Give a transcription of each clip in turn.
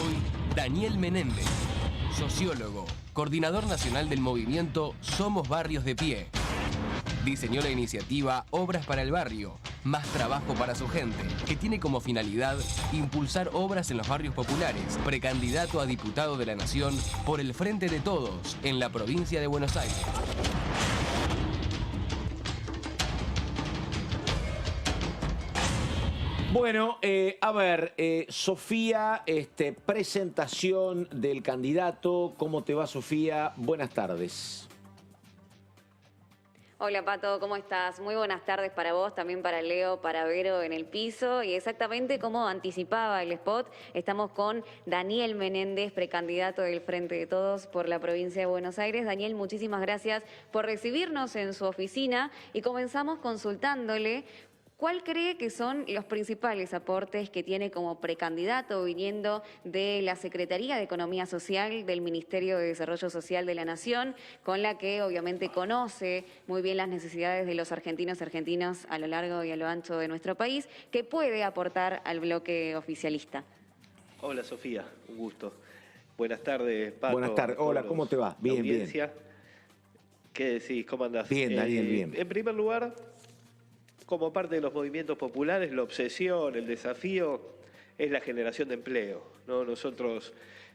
hoy Daniel Menéndez, sociólogo, coordinador nacional del movimiento Somos Barrios de Pie. Diseñó la iniciativa Obras para el Barrio, más trabajo para su gente, que tiene como finalidad impulsar obras en los barrios populares, precandidato a diputado de la Nación por el Frente de Todos en la provincia de Buenos Aires. Bueno, a ver, Sofía, presentación del candidato. ¿Cómo te va, Sofía? Buenas tardes. Hola Pato, ¿cómo estás? Muy buenas tardes para vos, también para Leo, para Vero en el piso. Y exactamente como anticipaba el spot, estamos con Daniel Menéndez, precandidato del Frente de Todos por la provincia de Buenos Aires. Daniel, muchísimas gracias por recibirnos en su oficina y comenzamos consultándole ¿cuál cree que son los principales aportes que tiene como precandidato viniendo de la Secretaría de Economía Social del Ministerio de Desarrollo Social de la Nación, con la que obviamente conoce muy bien las necesidades de los argentinos y argentinas a lo largo y a lo ancho de nuestro país, que puede aportar al bloque oficialista? Hola Sofía, un gusto. Buenas tardes, Pato. Buenas tardes. Hola, ¿cómo te va? Bien, bien. ¿Qué decís? ¿Cómo andás? Bien, Daniel, bien. En primer lugar, como parte de los movimientos populares, la obsesión, el desafío es la generación de empleo, ¿no? Nosotros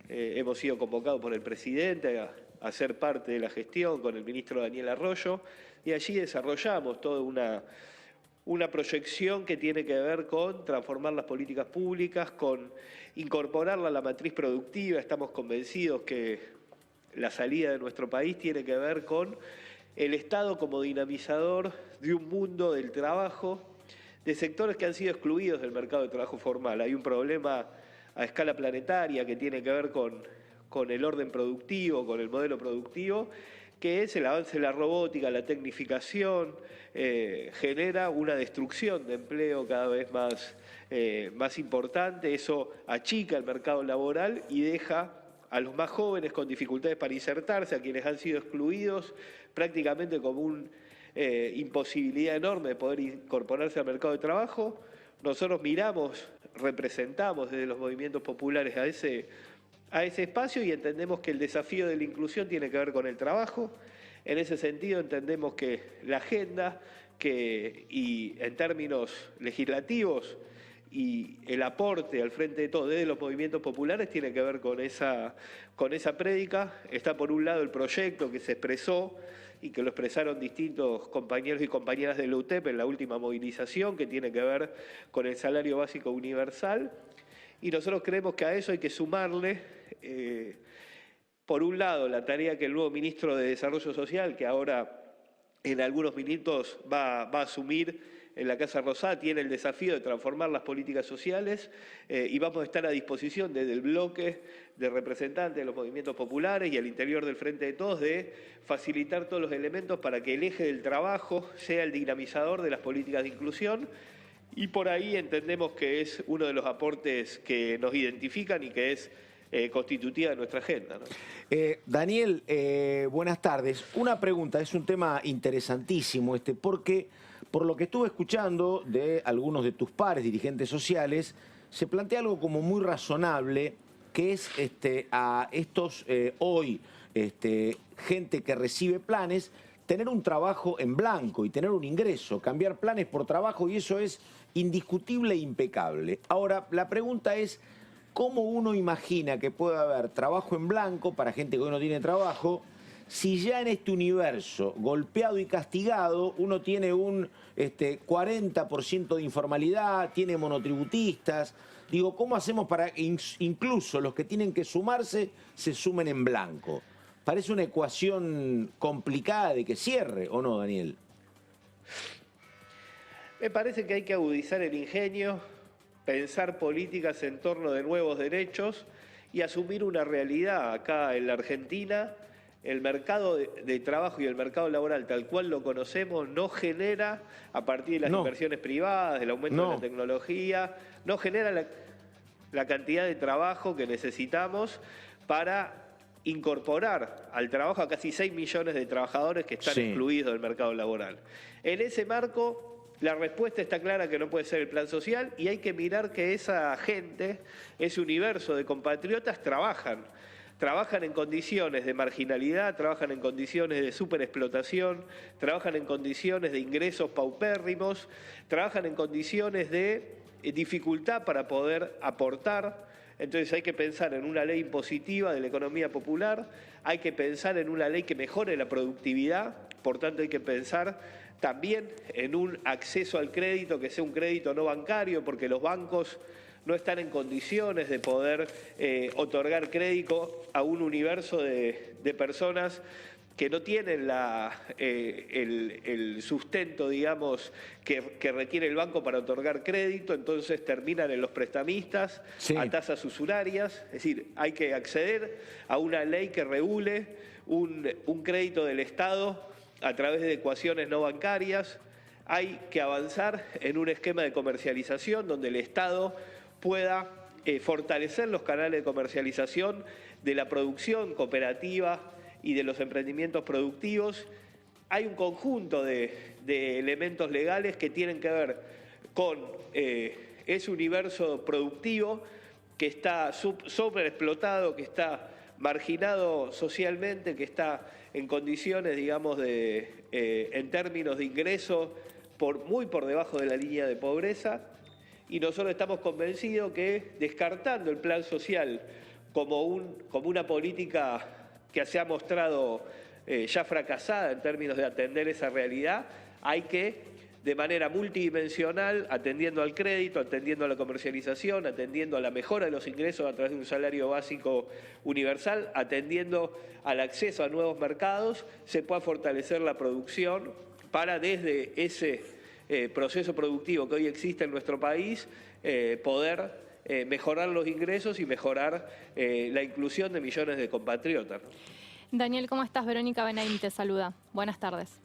hemos sido convocados por el presidente a ser parte de la gestión con el ministro Daniel Arroyo y allí desarrollamos toda una proyección que tiene que ver con transformar las políticas públicas, con incorporarla a la matriz productiva. Estamos convencidos que la salida de nuestro país tiene que ver con el Estado como dinamizador de un mundo del trabajo, de sectores que han sido excluidos del mercado de trabajo formal. Hay un problema a escala planetaria que tiene que ver con el orden productivo, con el modelo productivo, que es el avance de la robótica, la tecnificación, genera una destrucción de empleo cada vez más importante. Eso achica el mercado laboral y deja a los más jóvenes con dificultades para insertarse, a quienes han sido excluidos, prácticamente como una imposibilidad enorme de poder incorporarse al mercado de trabajo. Nosotros miramos, representamos desde los movimientos populares a ese espacio y entendemos que el desafío de la inclusión tiene que ver con el trabajo. En ese sentido entendemos que la agenda y en términos legislativos y el aporte al Frente de Todos desde los movimientos populares tiene que ver con esa prédica. Está por un lado el proyecto que se expresó y que lo expresaron distintos compañeros y compañeras de la UTEP en la última movilización, que tiene que ver con el salario básico universal. Y nosotros creemos que a eso hay que sumarle, por un lado, la tarea que el nuevo ministro de Desarrollo Social, que ahora en algunos minutos va a asumir en la Casa Rosada, tiene el desafío de transformar las políticas sociales y vamos a estar a disposición desde el bloque de representantes de los movimientos populares y al interior del Frente de Todos de facilitar todos los elementos para que el eje del trabajo sea el dinamizador de las políticas de inclusión y por ahí entendemos que es uno de los aportes que nos identifican y que es constitutiva de nuestra agenda, ¿no? Daniel, buenas tardes. Una pregunta, es un tema interesantísimo porque por lo que estuve escuchando de algunos de tus pares, dirigentes sociales, se plantea algo como muy razonable, que es a estos hoy gente que recibe planes, tener un trabajo en blanco y tener un ingreso, cambiar planes por trabajo, y eso es indiscutible e impecable. Ahora, la pregunta es, ¿cómo uno imagina que puede haber trabajo en blanco para gente que hoy no tiene trabajo, si ya en este universo golpeado y castigado uno tiene un 40% de informalidad, tiene monotributistas? Digo, ¿cómo hacemos para que incluso los que tienen que sumarse se sumen en blanco? Parece una ecuación complicada de que cierre, ¿o no, Daniel? Me parece que hay que agudizar el ingenio, pensar políticas en torno de nuevos derechos y asumir una realidad. Acá en la Argentina, el mercado de trabajo y el mercado laboral tal cual lo conocemos no genera, a partir de las inversiones privadas, del aumento de la tecnología, no genera la cantidad de trabajo que necesitamos para incorporar al trabajo a casi 6 millones de trabajadores que están excluidos del mercado laboral. En ese marco La respuesta está clara que no puede ser el plan social y hay que mirar que esa gente, ese universo de compatriotas trabajan en condiciones de marginalidad, trabajan en condiciones de superexplotación, trabajan en condiciones de ingresos paupérrimos, trabajan en condiciones de dificultad para poder aportar. Entonces hay que pensar en una ley impositiva de la economía popular, hay que pensar en una ley que mejore la productividad, por tanto hay que pensar también en un acceso al crédito que sea un crédito no bancario, porque los bancos no están en condiciones de poder otorgar crédito a un universo de personas que no tienen el sustento, digamos, que requiere el banco para otorgar crédito, entonces terminan en los prestamistas, sí, a tasas usurarias. Es decir, hay que acceder a una ley que regule un crédito del Estado a través de ecuaciones no bancarias. Hay que avanzar en un esquema de comercialización donde el Estado pueda fortalecer los canales de comercialización de la producción cooperativa y de los emprendimientos productivos. Hay un conjunto de elementos legales que tienen que ver con ese universo productivo que está sobreexplotado, que está marginado socialmente, que está en condiciones, digamos, en términos de ingreso muy por debajo de la línea de pobreza. Y nosotros estamos convencidos que, descartando el plan social como una política que se ha mostrado ya fracasada en términos de atender esa realidad, hay que, de manera multidimensional, atendiendo al crédito, atendiendo a la comercialización, atendiendo a la mejora de los ingresos a través de un salario básico universal, atendiendo al acceso a nuevos mercados, se pueda fortalecer la producción para, desde ese proceso productivo que hoy existe en nuestro país, poder mejorar los ingresos y mejorar la inclusión de millones de compatriotas. Daniel, ¿cómo estás? Verónica Benaim te saluda. Buenas tardes.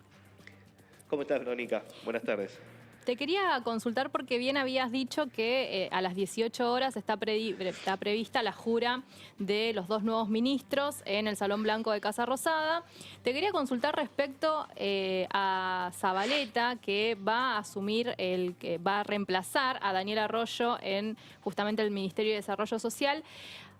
¿Cómo estás, Verónica? Buenas tardes. Te quería consultar porque bien habías dicho que a las 18 horas está prevista la jura de los 2 nuevos ministros en el Salón Blanco de Casa Rosada. Te quería consultar respecto a Zabaleta, que va a asumir, que va a reemplazar a Daniel Arroyo en justamente el Ministerio de Desarrollo Social.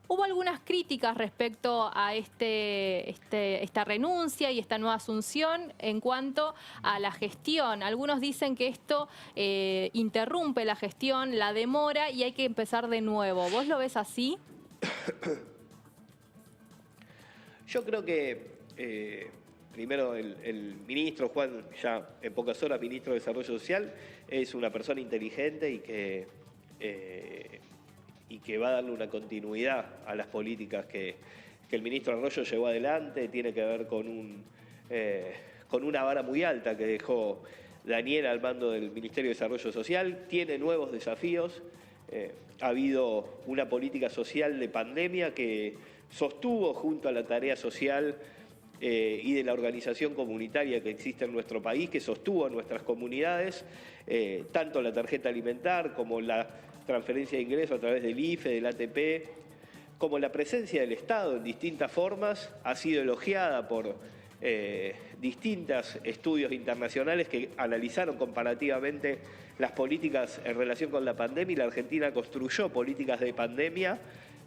Hubo algunas críticas respecto a esta renuncia y esta nueva asunción en cuanto a la gestión. Algunos dicen que esto interrumpe la gestión, la demora y hay que empezar de nuevo. ¿Vos lo ves así? Yo creo que primero el ministro Juan, ya en pocas horas ministro de Desarrollo Social, es una persona inteligente y que va a darle una continuidad a las políticas que el ministro Arroyo llevó adelante. Tiene que ver con una vara muy alta que dejó Daniel al mando del Ministerio de Desarrollo Social. Tiene nuevos desafíos. Ha habido una política social de pandemia que sostuvo, junto a la tarea social y de la organización comunitaria que existe en nuestro país, que sostuvo a nuestras comunidades, tanto la tarjeta alimentar como la transferencia de ingresos a través del IFE, del ATP, como la presencia del Estado en distintas formas, ha sido elogiada por distintos estudios internacionales que analizaron comparativamente las políticas en relación con la pandemia, y la Argentina construyó políticas de pandemia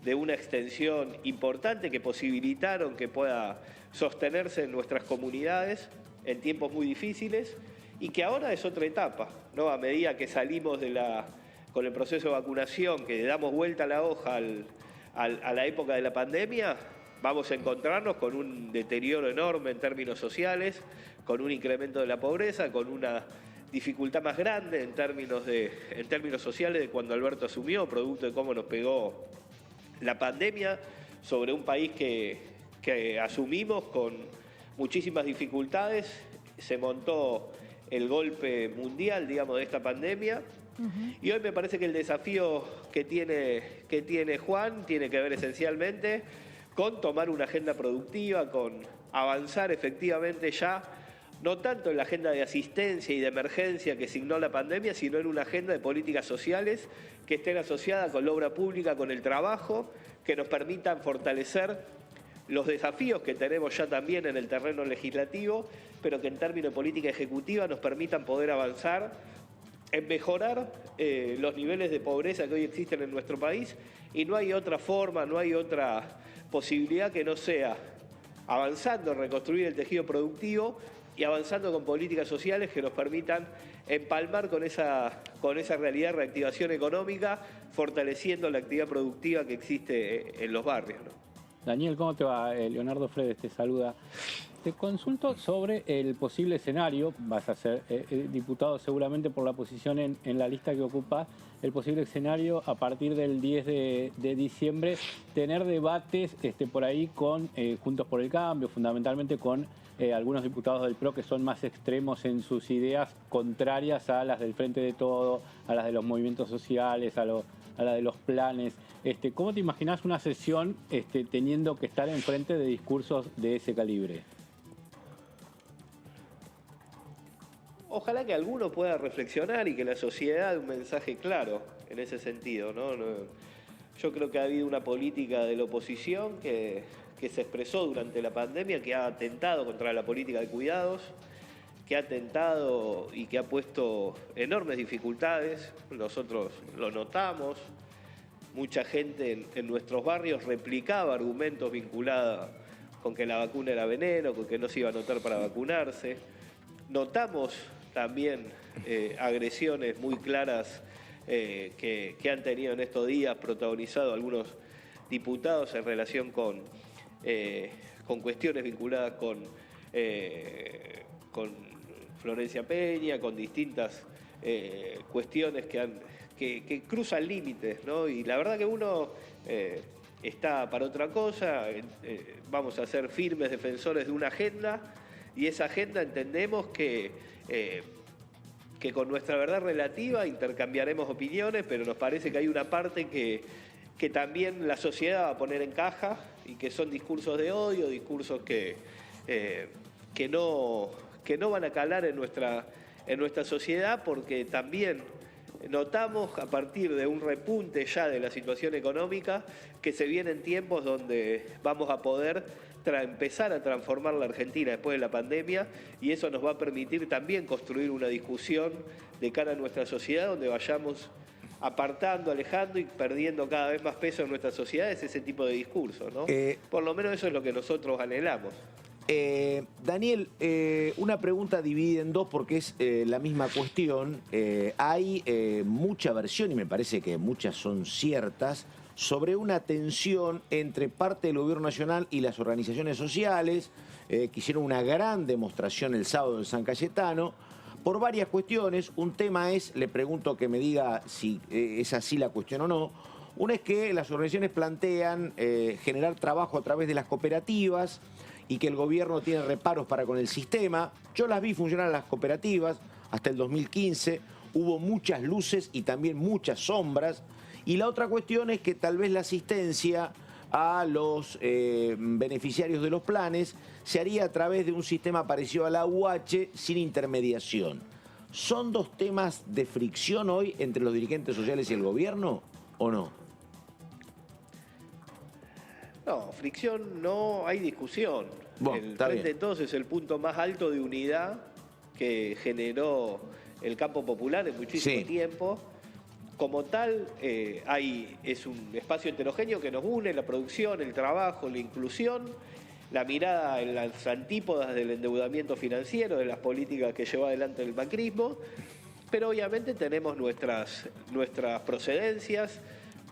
de una extensión importante que posibilitaron que pueda sostenerse en nuestras comunidades en tiempos muy difíciles, y que ahora es otra etapa, ¿no? A medida que salimos con el proceso de vacunación, que damos vuelta a la hoja a la época de la pandemia, vamos a encontrarnos con un deterioro enorme en términos sociales, con un incremento de la pobreza, con una dificultad más grande en términos sociales de cuando Alberto asumió, producto de cómo nos pegó la pandemia sobre un país que asumimos con muchísimas dificultades. Se montó el golpe mundial, digamos, de esta pandemia. Y hoy me parece que el desafío que tiene Juan tiene que ver esencialmente con tomar una agenda productiva, con avanzar efectivamente ya, no tanto en la agenda de asistencia y de emergencia que signó la pandemia, sino en una agenda de políticas sociales que estén asociadas con la obra pública, con el trabajo, que nos permitan fortalecer los desafíos que tenemos ya también en el terreno legislativo, pero que en términos de política ejecutiva nos permitan poder avanzar en mejorar los niveles de pobreza que hoy existen en nuestro país, y no hay otra forma, no hay otra posibilidad que no sea avanzando en reconstruir el tejido productivo y avanzando con políticas sociales que nos permitan empalmar con esa realidad de reactivación económica, fortaleciendo la actividad productiva que existe en los barrios, ¿no? Daniel, ¿cómo te va? Leonardo Fredes te saluda. Te consulto sobre el posible escenario, vas a ser diputado seguramente por la posición en la lista que ocupa, el posible escenario a partir del 10 de diciembre, tener debates por ahí con Juntos por el Cambio, fundamentalmente con algunos diputados del PRO que son más extremos en sus ideas contrarias a las del Frente de Todo, a las de los movimientos sociales, a la de los planes. ¿Cómo te imaginas una sesión teniendo que estar enfrente de discursos de ese calibre? Ojalá que alguno pueda reflexionar y que la sociedad dé un mensaje claro en ese sentido, ¿no? Yo creo que ha habido una política de la oposición que se expresó durante la pandemia, que ha atentado contra la política de cuidados, que ha atentado y que ha puesto enormes dificultades. Nosotros lo notamos. Mucha gente en nuestros barrios replicaba argumentos vinculados con que la vacuna era veneno, con que no se iba a anotar para vacunarse. Notamos también agresiones muy claras que han tenido en estos días protagonizado algunos diputados en relación con cuestiones vinculadas con Florencia Peña, con distintas cuestiones que cruzan límites, ¿no? Y la verdad que uno está para otra cosa. Vamos a ser firmes defensores de una agenda, y esa agenda entendemos que con nuestra verdad relativa intercambiaremos opiniones, pero nos parece que hay una parte que también la sociedad va a poner en caja, y que son discursos de odio, discursos que no van a calar en nuestra sociedad, porque también notamos a partir de un repunte ya de la situación económica que se vienen tiempos donde vamos a poder empezar a transformar la Argentina después de la pandemia, y eso nos va a permitir también construir una discusión de cara a nuestra sociedad donde vayamos apartando, alejando y perdiendo cada vez más peso en nuestra sociedad ese tipo de discursos, ¿no? Por lo menos eso es lo que nosotros anhelamos. Daniel, una pregunta dividida en dos porque es la misma cuestión. Hay mucha versión, y me parece que muchas son ciertas, sobre una tensión entre parte del gobierno nacional y las organizaciones sociales, que hicieron una gran demostración el sábado en San Cayetano, por varias cuestiones. Un tema es, le pregunto que me diga si es así la cuestión o no. Una es que las organizaciones plantean generar trabajo a través de las cooperativas y que el gobierno tiene reparos para con el sistema. Yo las vi funcionar las cooperativas hasta el 2015, hubo muchas luces y también muchas sombras. Y la otra cuestión es que tal vez la asistencia a los beneficiarios de los planes se haría a través de un sistema parecido a la UH sin intermediación. ¿Son dos temas de fricción hoy entre los dirigentes sociales y el gobierno o no? No, fricción no, hay discusión. Bueno, el está Frente de bien. Todos es el punto más alto de unidad que generó el campo popular en muchísimo tiempo. Como tal, es un espacio heterogéneo que nos une: la producción, el trabajo, la inclusión, la mirada en las antípodas del endeudamiento financiero, de las políticas que llevó adelante el macrismo, pero obviamente tenemos nuestras procedencias.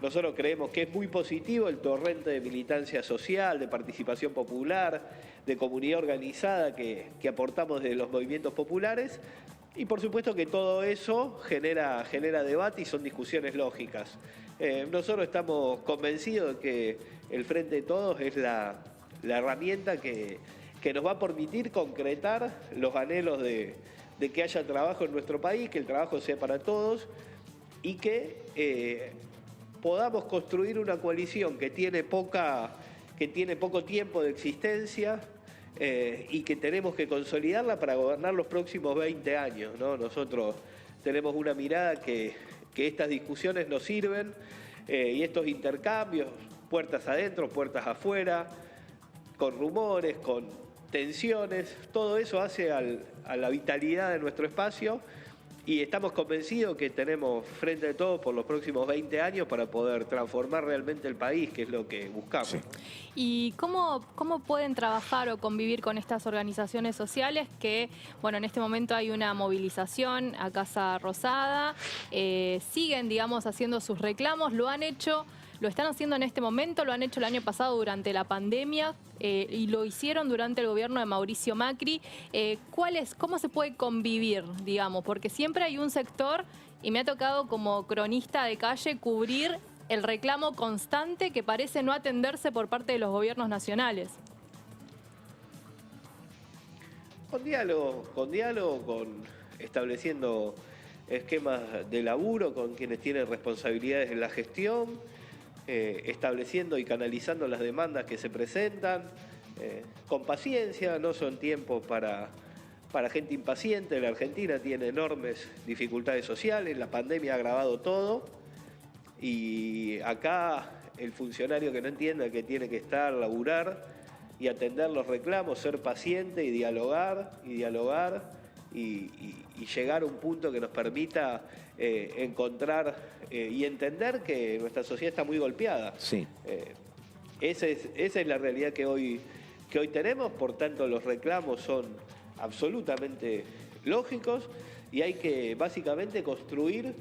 Nosotros creemos que es muy positivo el torrente de militancia social, de participación popular, de comunidad organizada que aportamos desde los movimientos populares. Y por supuesto que todo eso genera debate y son discusiones lógicas. Nosotros estamos convencidos de que el Frente de Todos es la herramienta que nos va a permitir concretar los anhelos de que haya trabajo en nuestro país, que el trabajo sea para todos, y que podamos construir una coalición que tiene poco tiempo de existencia, y que tenemos que consolidarla para gobernar los próximos 20 años, ¿no? Nosotros tenemos una mirada que estas discusiones nos sirven, y estos intercambios, puertas adentro, puertas afuera, con rumores, con tensiones, todo eso hace a la vitalidad de nuestro espacio, Y estamos convencidos que tenemos frente a todo por los próximos 20 años para poder transformar realmente el país, que es lo que buscamos. Sí. ¿Y cómo pueden trabajar o convivir con estas organizaciones sociales que, bueno, en este momento hay una movilización a Casa Rosada, siguen, digamos, haciendo sus reclamos, lo están haciendo en este momento, lo han hecho el año pasado durante la pandemia y lo hicieron durante el gobierno de Mauricio Macri? ¿Cómo se puede convivir, digamos? Porque siempre hay un sector, y me ha tocado como cronista de calle cubrir el reclamo constante que parece no atenderse por parte de los gobiernos nacionales. Con diálogo, estableciendo esquemas de laburo con quienes tienen responsabilidades en la gestión, estableciendo y canalizando las demandas que se presentan, con paciencia. No son tiempos para gente impaciente. La Argentina tiene enormes dificultades sociales, la pandemia ha agravado todo, y acá el funcionario que no entienda que tiene que estar, laburar y atender los reclamos, ser paciente y dialogar y llegar a un punto que nos permita encontrar y entender que nuestra sociedad está muy golpeada. Sí. Esa es la realidad que hoy tenemos, por tanto los reclamos son absolutamente lógicos y hay que básicamente construir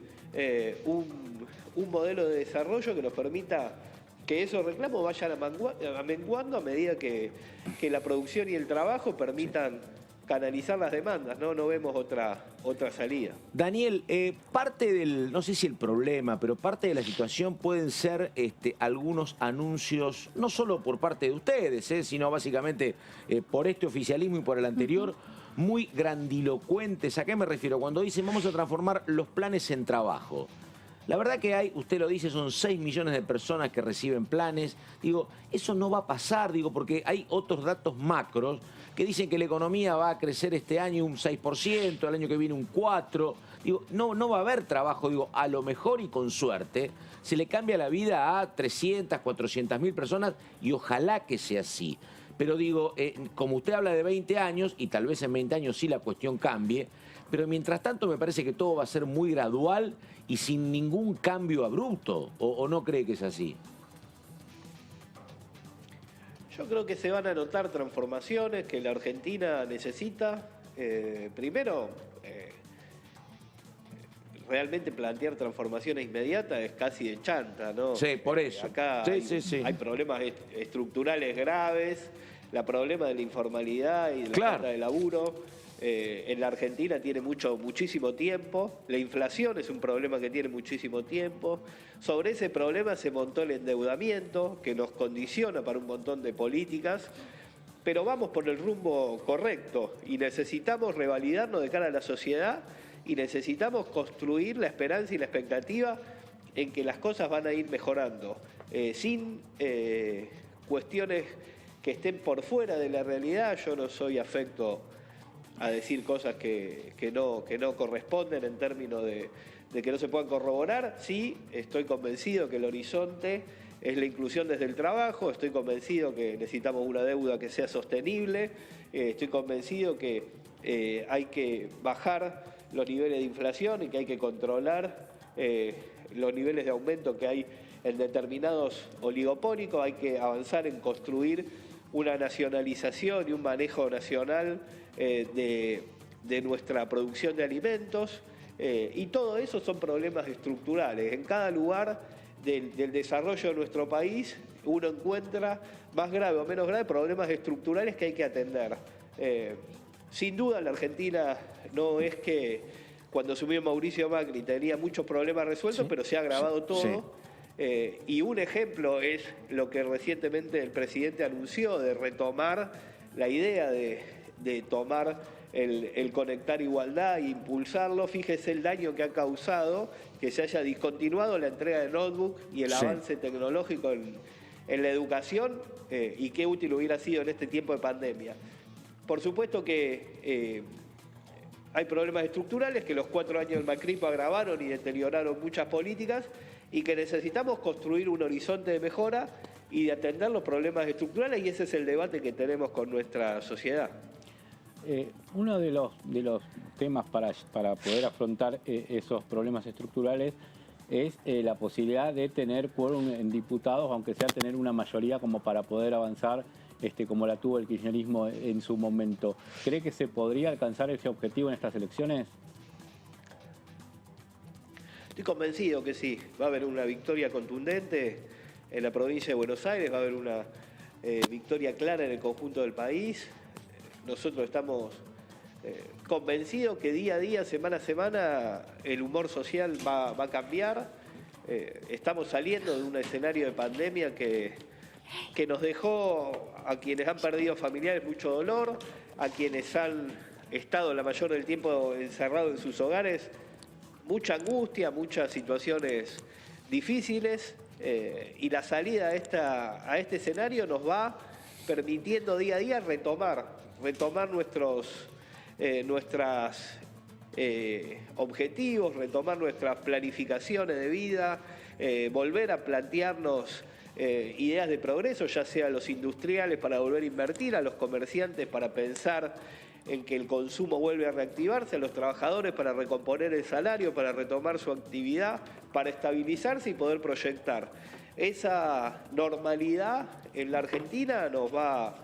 un modelo de desarrollo que nos permita que esos reclamos vayan amenguando a medida que la producción y el trabajo permitan canalizar las demandas, ¿no? No vemos otra salida. Daniel, parte del, no sé si el problema, pero parte de la situación pueden ser algunos anuncios, no solo por parte de ustedes, sino básicamente por este oficialismo y por el anterior, muy grandilocuentes. ¿A qué me refiero? Cuando dicen vamos a transformar los planes en trabajo. La verdad que hay, usted lo dice, son 6 millones de personas que reciben planes. Digo, eso no va a pasar, porque hay otros datos macros que dicen que la economía va a crecer este año un 6%, el año que viene un 4%. Digo, no va a haber trabajo. A lo mejor y con suerte se le cambia la vida a 300, 400 mil personas y ojalá que sea así. Pero como usted habla de 20 años, y tal vez en 20 años sí la cuestión cambie, pero mientras tanto me parece que todo va a ser muy gradual y sin ningún cambio abrupto, ¿o no cree que es así? Yo creo que se van a notar transformaciones que la Argentina necesita. Primero, realmente plantear transformaciones inmediatas es casi de chanta, ¿no? Sí, por eso. Acá hay problemas estructurales graves, el problema de la informalidad y de la falta de laburo. En la Argentina tiene muchísimo tiempo, la inflación es un problema que tiene muchísimo tiempo. Sobre ese problema se montó el endeudamiento, que nos condiciona para un montón de políticas, pero vamos por el rumbo correcto y necesitamos revalidarnos de cara a la sociedad y necesitamos construir la esperanza y la expectativa en que las cosas van a ir mejorando, sin cuestiones que estén por fuera de la realidad. Yo no soy afecto a decir cosas que no corresponden en términos de que no se puedan corroborar. Sí, estoy convencido que el horizonte es la inclusión desde el trabajo, estoy convencido que necesitamos una deuda que sea sostenible, estoy convencido que hay que bajar los niveles de inflación y que hay que controlar los niveles de aumento que hay en determinados oligopólicos, hay que avanzar en construir una nacionalización y un manejo nacional de nuestra producción de alimentos, y todo eso son problemas estructurales. En cada lugar del desarrollo de nuestro país uno encuentra más grave o menos grave problemas estructurales que hay que atender. Sin duda la Argentina no es que cuando asumió Mauricio Macri tenía muchos problemas resueltos, pero se ha agravado todo. Y un ejemplo es lo que recientemente el presidente anunció de retomar la idea de tomar el Conectar Igualdad e impulsarlo. Fíjese el daño que ha causado que se haya discontinuado la entrega de notebook y el avance tecnológico en la educación, y qué útil hubiera sido en este tiempo de pandemia. Por supuesto que hay problemas estructurales que los 4 años del macrismo agravaron y deterioraron muchas políticas y que necesitamos construir un horizonte de mejora y de atender los problemas estructurales, y ese es el debate que tenemos con nuestra sociedad. Uno de los temas para poder afrontar esos problemas estructurales es la posibilidad de tener quórum en diputados, aunque sea tener una mayoría como para poder avanzar como la tuvo el kirchnerismo en su momento. ¿Cree que se podría alcanzar ese objetivo en estas elecciones? Estoy convencido que sí. Va a haber una victoria contundente en la provincia de Buenos Aires, va a haber una victoria clara en el conjunto del país. Nosotros estamos convencidos que día a día, semana a semana, el humor social va a cambiar. Estamos saliendo de un escenario de pandemia que nos dejó a quienes han perdido familiares mucho dolor, a quienes han estado la mayor del tiempo encerrados en sus hogares, mucha angustia, muchas situaciones difíciles, y la salida a este escenario nos va permitiendo día a día retomar nuestros objetivos, retomar nuestras planificaciones de vida, volver a plantearnos ideas de progreso, ya sea a los industriales para volver a invertir, a los comerciantes para pensar en que el consumo vuelve a reactivarse, a los trabajadores para recomponer el salario, para retomar su actividad, para estabilizarse y poder proyectar. Esa normalidad en la Argentina nos va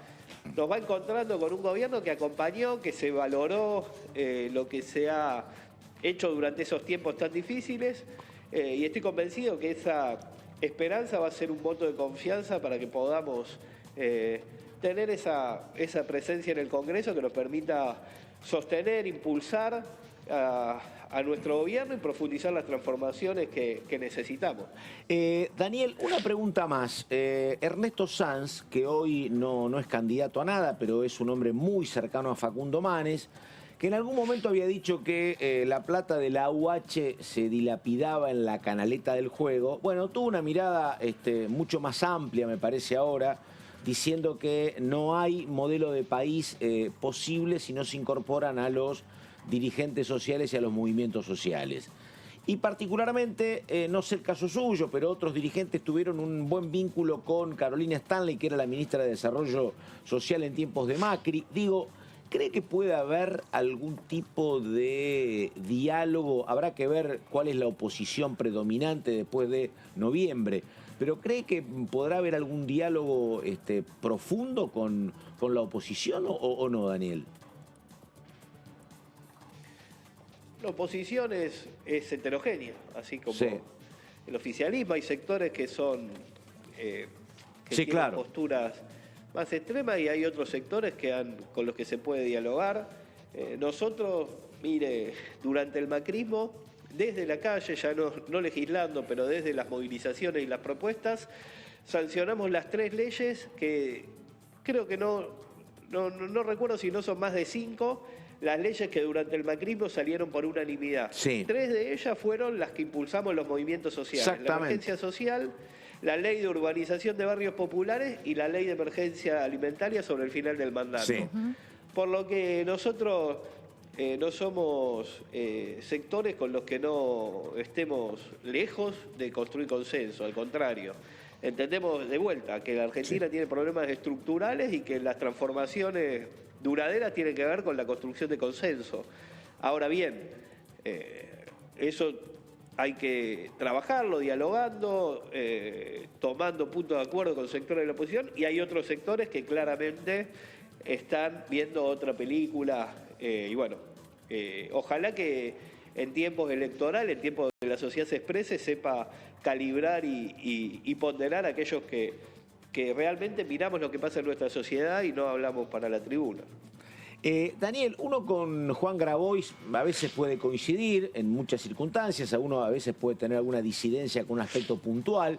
encontrando con un gobierno que acompañó, que se valoró lo que se ha hecho durante esos tiempos tan difíciles, y estoy convencido que esa esperanza va a ser un voto de confianza para que podamos tener esa presencia en el Congreso que nos permita sostener, impulsar a nuestro gobierno y profundizar las transformaciones que necesitamos. Daniel, una pregunta más. Ernesto Sanz, que hoy no es candidato a nada, pero es un hombre muy cercano a Facundo Manes, que en algún momento había dicho que la plata de la UH se dilapidaba en la canaleta del juego. Bueno, tuvo una mirada mucho más amplia, me parece ahora, diciendo que no hay modelo de país posible si no se incorporan a los dirigentes sociales y a los movimientos sociales. Y particularmente, no sé el caso suyo, pero otros dirigentes tuvieron un buen vínculo con Carolina Stanley, que era la ministra de Desarrollo Social en tiempos de Macri. Digo, ¿cree que puede haber algún tipo de diálogo? Habrá que ver cuál es la oposición predominante después de noviembre. Pero ¿cree que podrá haber algún diálogo profundo con la oposición o no, Daniel? La oposición es heterogénea, así como sí. El oficialismo. Hay sectores que son que sí, tienen claro. posturas más extremas y hay otros sectores con los que se puede dialogar. Nosotros, mire, durante el macrismo, desde la calle, ya no legislando, pero desde las movilizaciones y las propuestas, sancionamos las 3 leyes que creo que no recuerdo si no son más de 5, las leyes que durante el macrismo salieron por unanimidad. Sí. 3 de ellas fueron las que impulsamos los movimientos sociales. La emergencia social, la ley de urbanización de barrios populares y la ley de emergencia alimentaria sobre el final del mandato. Sí. Por lo que nosotros no somos sectores con los que no estemos lejos de construir consenso, al contrario. Entendemos de vuelta que la Argentina tiene problemas estructurales y que las transformaciones duraderas tienen que ver con la construcción de consenso. Ahora bien, eso hay que trabajarlo, dialogando, tomando puntos de acuerdo con sectores de la oposición, y hay otros sectores que claramente están viendo otra película, y bueno, ojalá que en tiempos electorales, en tiempos de la sociedad se exprese, sepa calibrar y ponderar a aquellos que realmente miramos lo que pasa en nuestra sociedad y no hablamos para la tribuna. Daniel, uno con Juan Grabois a veces puede coincidir en muchas circunstancias, uno a veces puede tener alguna disidencia con un aspecto puntual,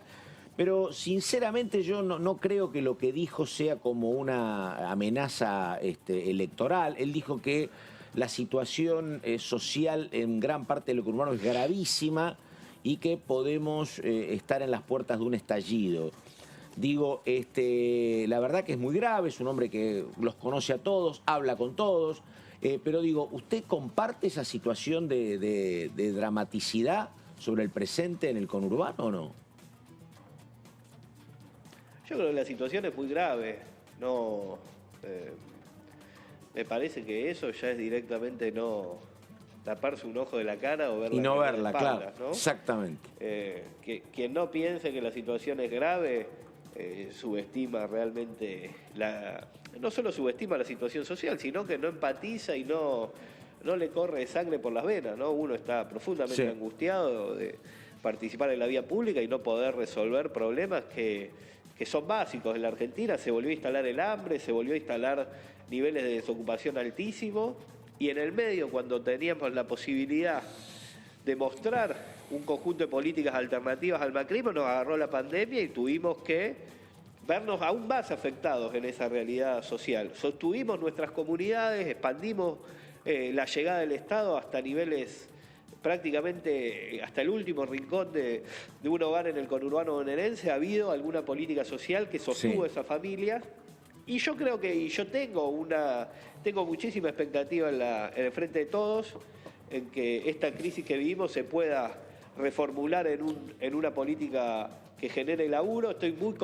pero sinceramente yo no creo que lo que dijo sea como una amenaza electoral. Él dijo que la situación social en gran parte de lo urbano es gravísima y que podemos estar en las puertas de un estallido. Digo, la verdad que es muy grave, es un hombre que los conoce a todos, habla con todos, pero digo, ¿usted comparte esa situación de dramaticidad sobre el presente en el conurbano o no? Yo creo que la situación es muy grave, me parece que eso ya es directamente no taparse un ojo de la cara o verla. Y no de verla, espaldas, claro. ¿no? Exactamente. Quien no piense que la situación es grave, subestima realmente no solo subestima la situación social, sino que no empatiza y no le corre sangre por las venas, ¿no? Uno está profundamente angustiado de participar en la vía pública y no poder resolver problemas que son básicos. En la Argentina se volvió a instalar el hambre, se volvió a instalar niveles de desocupación altísimos, y en el medio, cuando teníamos la posibilidad de mostrar un conjunto de políticas alternativas al macrismo, nos agarró la pandemia y tuvimos que vernos aún más afectados en esa realidad social. Sostuvimos nuestras comunidades, expandimos la llegada del Estado hasta niveles prácticamente hasta el último rincón de un hogar en el conurbano bonaerense. Ha habido alguna política social que sostuvo esa familia, y yo creo que yo tengo muchísima expectativa en el Frente de Todos, en que esta crisis que vivimos se pueda reformular en una política que genere laburo. Estoy muy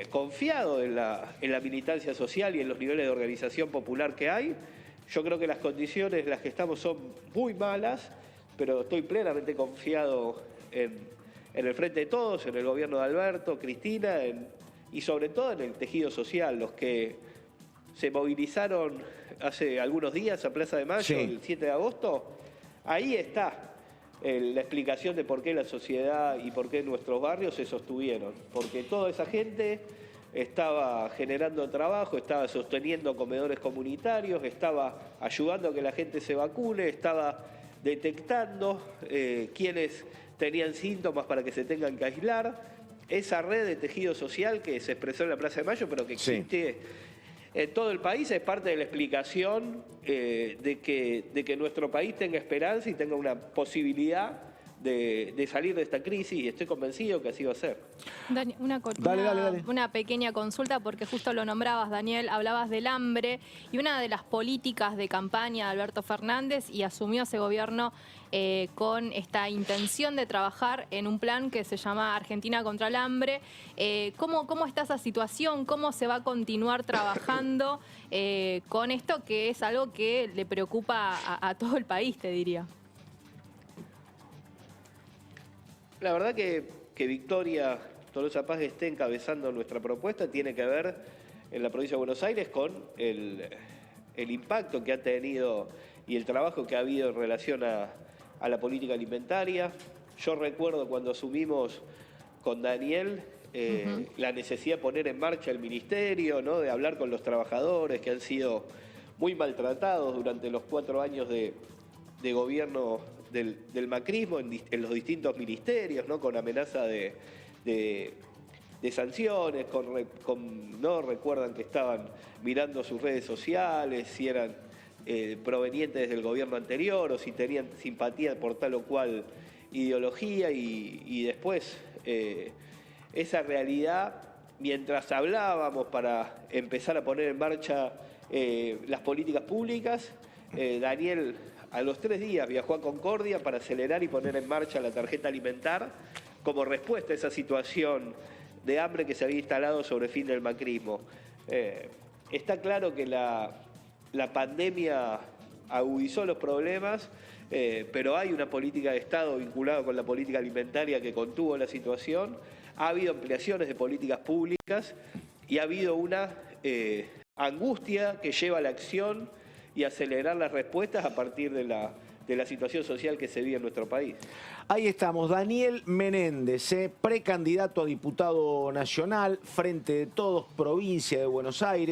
confiado en la militancia social y en los niveles de organización popular que hay. Yo creo que las condiciones en las que estamos son muy malas, pero estoy plenamente confiado en el Frente de Todos, en el gobierno de Alberto, Cristina, y sobre todo en el tejido social, los que se movilizaron hace algunos días a Plaza de Mayo, el 7 de agosto. Ahí está la explicación de por qué la sociedad y por qué nuestros barrios se sostuvieron. Porque toda esa gente estaba generando trabajo, estaba sosteniendo comedores comunitarios, estaba ayudando a que la gente se vacune, estaba detectando quienes tenían síntomas para que se tengan que aislar. Esa red de tejido social que se expresó en la Plaza de Mayo, pero que existe en todo el país, es parte de la explicación de que nuestro país tenga esperanza y tenga una posibilidad de salir de esta crisis, y estoy convencido que así va a ser. Dani, una pequeña consulta, porque justo lo nombrabas, Daniel, hablabas del hambre, y una de las políticas de campaña de Alberto Fernández, y asumió ese gobierno con esta intención de trabajar en un plan que se llama Argentina contra el hambre. ¿Cómo está esa situación? ¿Cómo se va a continuar trabajando con esto, que es algo que le preocupa a todo el país, te diría? La verdad que Victoria Tolosa Paz esté encabezando nuestra propuesta tiene que ver en la provincia de Buenos Aires con el impacto que ha tenido y el trabajo que ha habido en relación a la política alimentaria. Yo recuerdo cuando asumimos con Daniel la necesidad de poner en marcha el ministerio, ¿no? De hablar con los trabajadores que han sido muy maltratados durante los 4 años de gobierno del macrismo en los distintos ministerios, ¿no? Con amenaza de sanciones, no recuerdan que estaban mirando sus redes sociales, si eran provenientes del gobierno anterior o si tenían simpatía por tal o cual ideología, y después esa realidad, mientras hablábamos para empezar a poner en marcha las políticas públicas, Daniel a los 3 días viajó a Concordia para acelerar y poner en marcha la tarjeta alimentar como respuesta a esa situación de hambre que se había instalado sobre el fin del macrismo. Está claro que la pandemia agudizó los problemas, pero hay una política de Estado vinculada con la política alimentaria que contuvo la situación. Ha habido ampliaciones de políticas públicas y ha habido una angustia que lleva a la acción y acelerar las respuestas a partir de la situación social que se vive en nuestro país. Ahí estamos, Daniel Menéndez, precandidato a diputado nacional, Frente de Todos, provincia de Buenos Aires.